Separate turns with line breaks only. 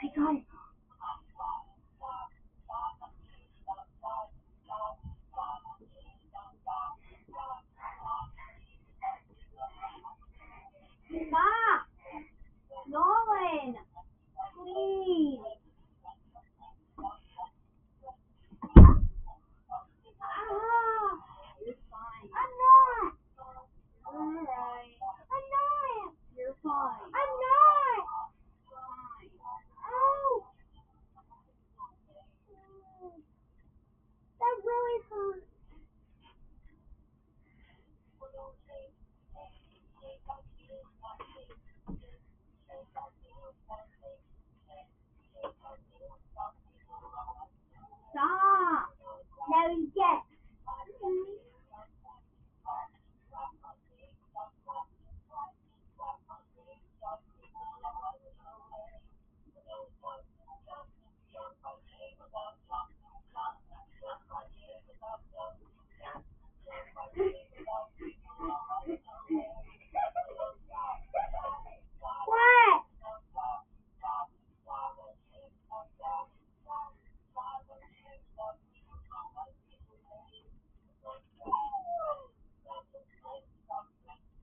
I got it. Stop! Nolan! Please! Ah! You're fine. I'm not! Alright. I'm not! You're fine. I'm not! Fine. Ow! That really hurt. Stop! Now you get.